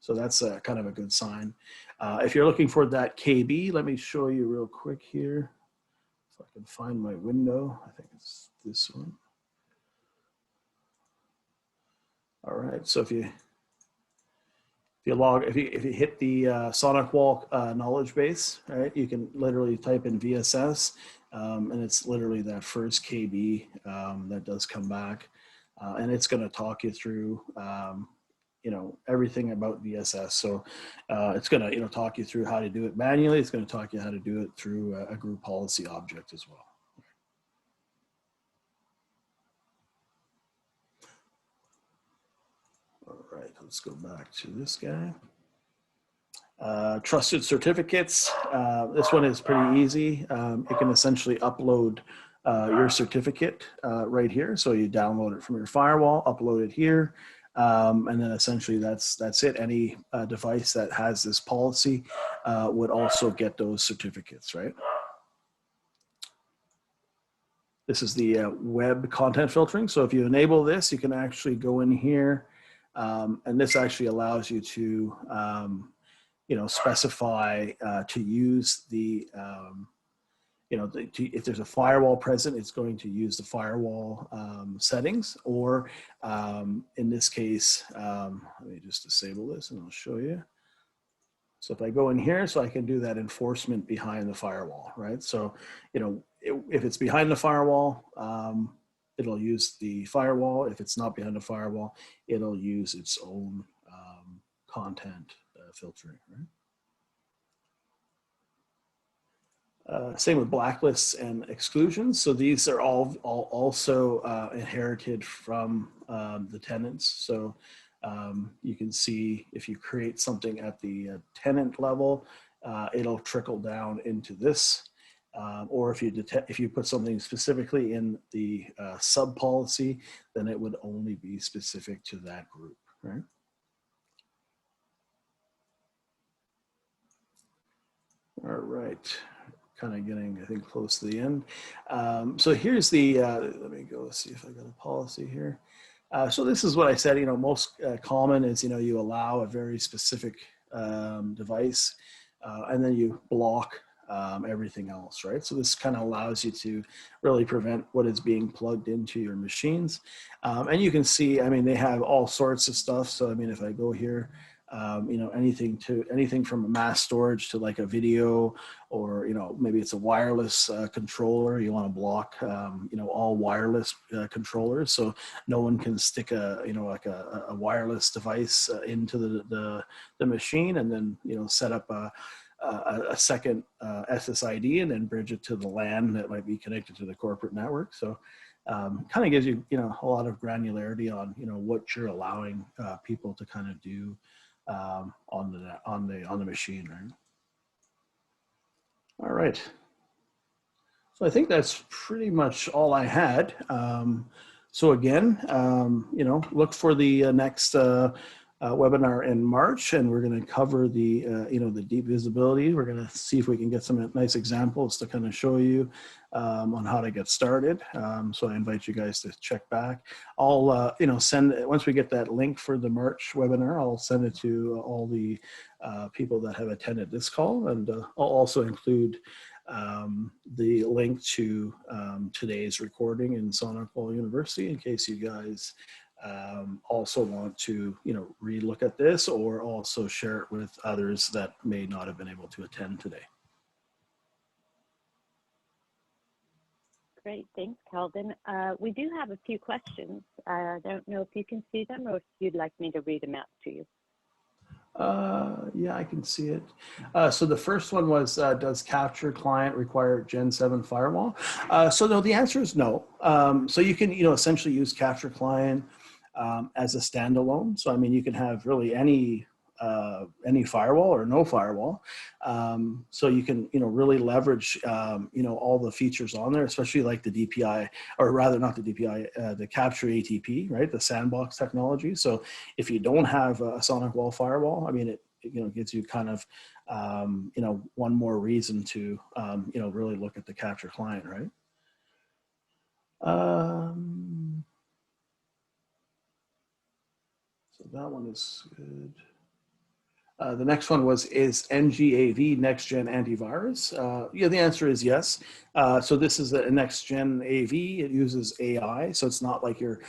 So that's kind of a good sign. If you're looking for that KB, let me show you real quick here. If I can find my window, I think it's this one. All right, so if you if you hit the SonicWall knowledge base, right, you can literally type in VSS, and it's literally that first KB that does come back, and it's going to talk you through, everything about VSS. So it's going to, talk you through how to do it manually. It's going to talk you how to do it through a group policy object as well. All right, let's go back to this guy. Trusted certificates. This one is pretty easy. You can essentially upload your certificate right here. So you download it from your firewall, upload it here, and then essentially that's it. Any device that has this policy would also get those certificates, right? This is the web content filtering. So if you enable this, you can actually go in here, and this actually allows you to specify to use the, if there's a firewall present, it's going to use the firewall settings, or in this case, let me just disable this and I'll show you. So if I go in here, so I can do that enforcement behind the firewall, right? So, if it's behind the firewall, it'll use the firewall. If it's not behind the firewall, it'll use its own content filtering, right? Same with blacklists and exclusions. So these are all also inherited from the tenants. So you can see if you create something at the tenant level, it'll trickle down into this. Or if you put something specifically in the sub policy, then it would only be specific to that group, right? All right, kind of getting, I think, close to the end. So here's the, let me go see if I got a policy here. So this is what I said, most common is, you allow a very specific device, and then you block everything else, right? So this kind of allows you to really prevent what is being plugged into your machines. And you can see, they have all sorts of stuff. So, if I go here, anything from a mass storage to like a video, or maybe it's a wireless controller. You want to block all wireless controllers, so no one can stick a a wireless device into the machine, and then set up a second SSID and then bridge it to the LAN that might be connected to the corporate network. So kind of gives you a lot of granularity on what you're allowing people to kind of do on the machine, right? All right. So I think that's pretty much all I had. So again, look for the next webinar in March, and we're going to cover the the deep visibility. We're going to see if we can get some nice examples to kind of show you on how to get started. So I invite you guys to check back. I'll send, once we get that link for the March webinar, I'll send it to all the people that have attended this call, and I'll also include the link to today's recording in SonicWall University, in case you guys also want to relook at this, or also share it with others that may not have been able to attend today. Great, thanks, Kelvin. We do have a few questions. I don't know if you can see them, or if you'd like me to read them out to you. Yeah, I can see it. So the first one was, does Capture Client require Gen 7 firewall? So no, the answer is no. So you can, essentially use Capture Client as a standalone. So, you can have really any firewall or no firewall. So you can, really leverage, all the features on there, especially like the DPI, or rather not the DPI, the Capture ATP, right? The sandbox technology. So if you don't have a SonicWall firewall, it gives you kind of, one more reason to, really look at the Capture Client, right? So that one is good. The next one was, is NGAV next gen antivirus? Yeah, the answer is yes. So this is a next gen AV. It uses AI, so it's not like your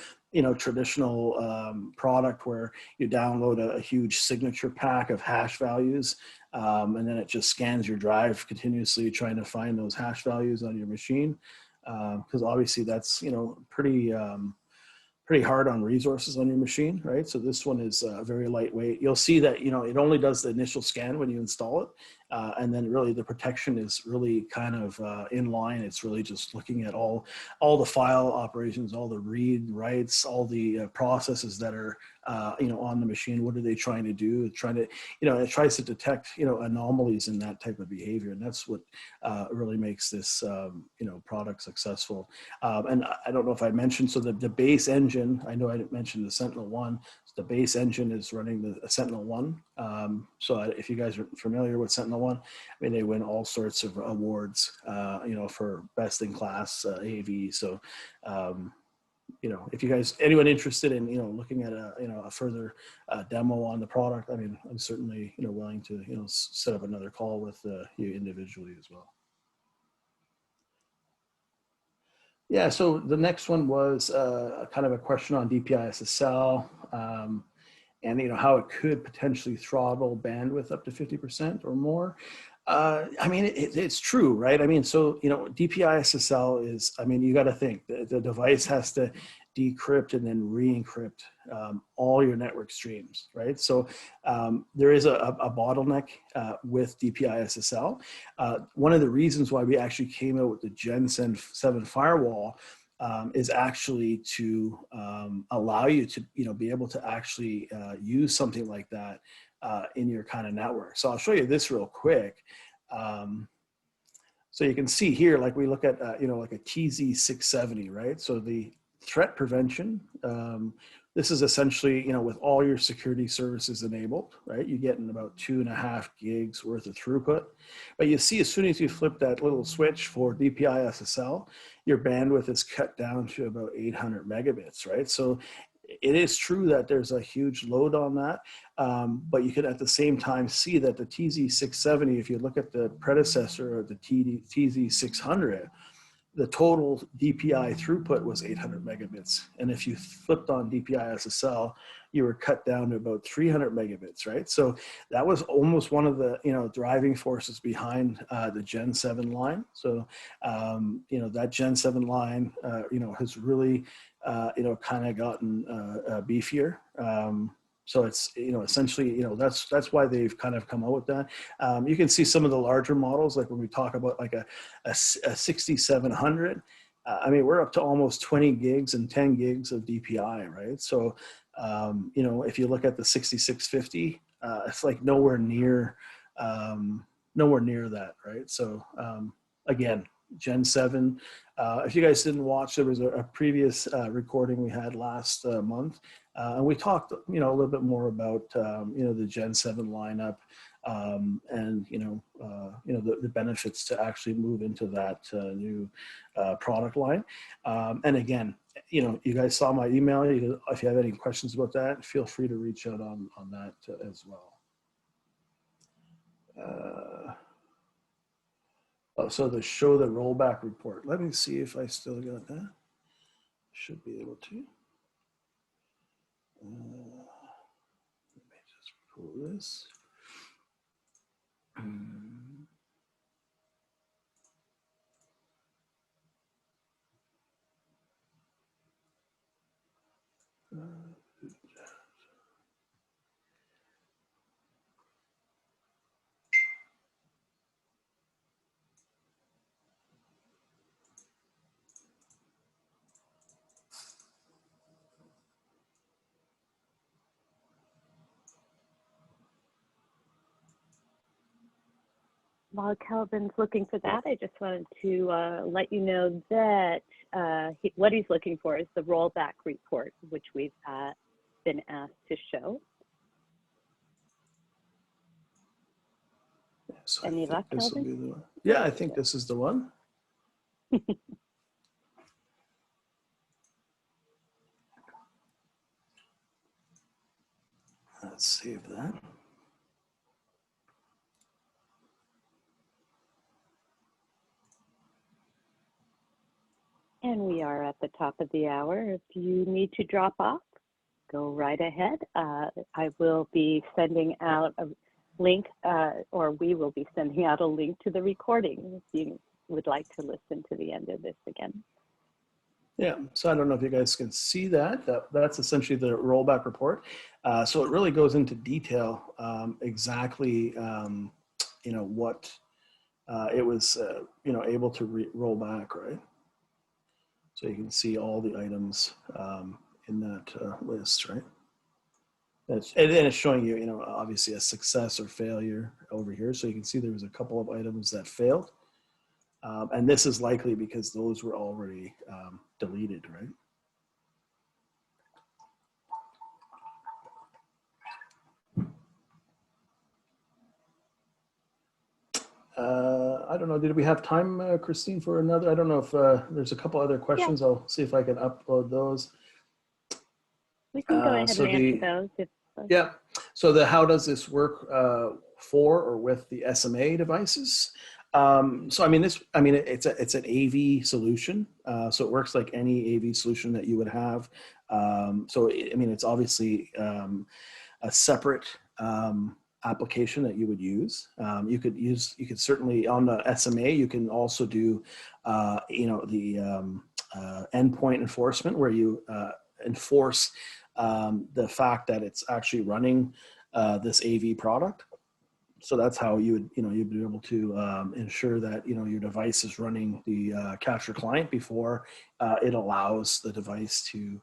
traditional product where you download a huge signature pack of hash values, and then it just scans your drive continuously trying to find those hash values on your machine. Because obviously that's, pretty hard on resources on your machine, right? So this one is very lightweight. You'll see that, it only does the initial scan when you install it. And then really the protection is really kind of in line. It's really just looking at all the file operations, all the read, writes, all the processes that are, on the machine. What are they trying to do? It tries to detect, anomalies in that type of behavior. And that's what really makes this, product successful. And I don't know if I mentioned, so the base engine, I know I didn't mention the Sentinel-1. The base engine is running the Sentinel-1. So if you guys are familiar with Sentinel-1, I mean, they win all sorts of awards, for best in class AV. So, if you guys, anyone interested in, looking at a further demo on the product, I mean, I'm certainly, willing to, set up another call with you individually as well. Yeah, so the next one was kind of a question on DPI SSL, and how it could potentially throttle bandwidth up to 50% or more. I mean, it's true, right? I mean, so, DPI SSL is, I mean, you got to think the device has to decrypt and then re-encrypt all your network streams, right? So there is a bottleneck with DPI SSL. One of the reasons why we actually came out with the Gen 7 firewall is actually to allow you to, be able to actually use something like that in your kind of network. So I'll show you this real quick. So you can see here, like we look at, like a TZ670, right? So the threat prevention, this is essentially, with all your security services enabled, right? You get in about 2.5 gigs worth of throughput. But you see, as soon as you flip that little switch for DPI SSL, your bandwidth is cut down to about 800 megabits, right? So it is true that there's a huge load on that, but you can at the same time see that the TZ670, if you look at the predecessor of the TZ600, the total DPI throughput was 800 megabits. And if you flipped on DPI SSL, you were cut down to about 300 megabits, right? So that was almost one of the, driving forces behind the Gen 7 line. So, that Gen 7 line, has really, kind of gotten beefier. So it's, essentially, that's why they've kind of come out with that. You can see some of the larger models, like when we talk about like a 6700, I mean, we're up to almost 20 gigs and 10 gigs of DPI, right? So, if you look at the 6650, it's like nowhere near that, right? So, again, Gen 7. If you guys didn't watch, there was a previous recording we had last month, and we talked, a little bit more about, the Gen 7 lineup, and the benefits to actually move into that new product line. And again, you guys saw my email. If you have any questions about that, feel free to reach out on that as well. So the show the rollback report. Let me see if I still got that. Should be able to. Let me just pull this. While Calvin's looking for that, I just wanted to let you know that what he's looking for is the rollback report, which we've been asked to show. So Any luck, Calvin? Yeah, I think this is the one. Let's save that. And we are at the top of the hour. If you need to drop off, go right ahead. I will be sending out a link, or we will be sending out a link to the recording if you would like to listen to the end of this again. Yeah, so I don't know if you guys can see that. That's essentially the rollback report. So it really goes into detail exactly, what it was, able to roll back, right? So you can see all the items in that list, right? And then it's showing you, obviously a success or failure over here. So you can see there was a couple of items that failed. And this is likely because those were already deleted, right? I don't know. Did we have time, Christine, for another? I don't know if there's a couple other questions. Yeah. I'll see if I can upload those. We can go ahead and answer those. Yeah. So how does this work for or with the SMA devices? So it's an AV solution. So it works like any AV solution that you would have. It's obviously a separate application that you would use. You could certainly on the SMA, you can also do, the endpoint enforcement where you enforce the fact that it's actually running this AV product. So that's how you'd be able to ensure that, your device is running the capture client before it allows the device to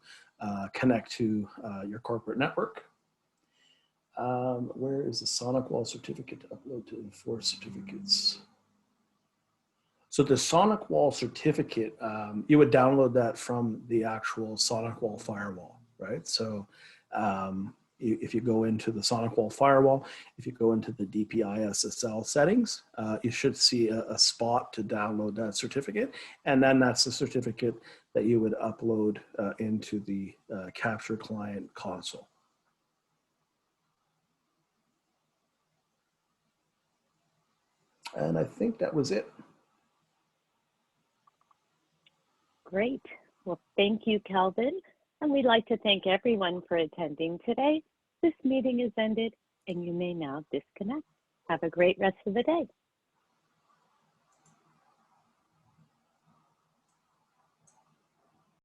connect to your corporate network. Where is the SonicWall certificate to upload to enforce certificates? So the SonicWall certificate, you would download that from the actual SonicWall firewall, right? So if you go into the SonicWall firewall, if you go into the DPI SSL settings, you should see a spot to download that certificate. And then that's the certificate that you would upload into the capture client console. And I think that was it. Great. Well, thank you, Calvin. And we'd like to thank everyone for attending today. This meeting is ended and you may now disconnect. Have a great rest of the day.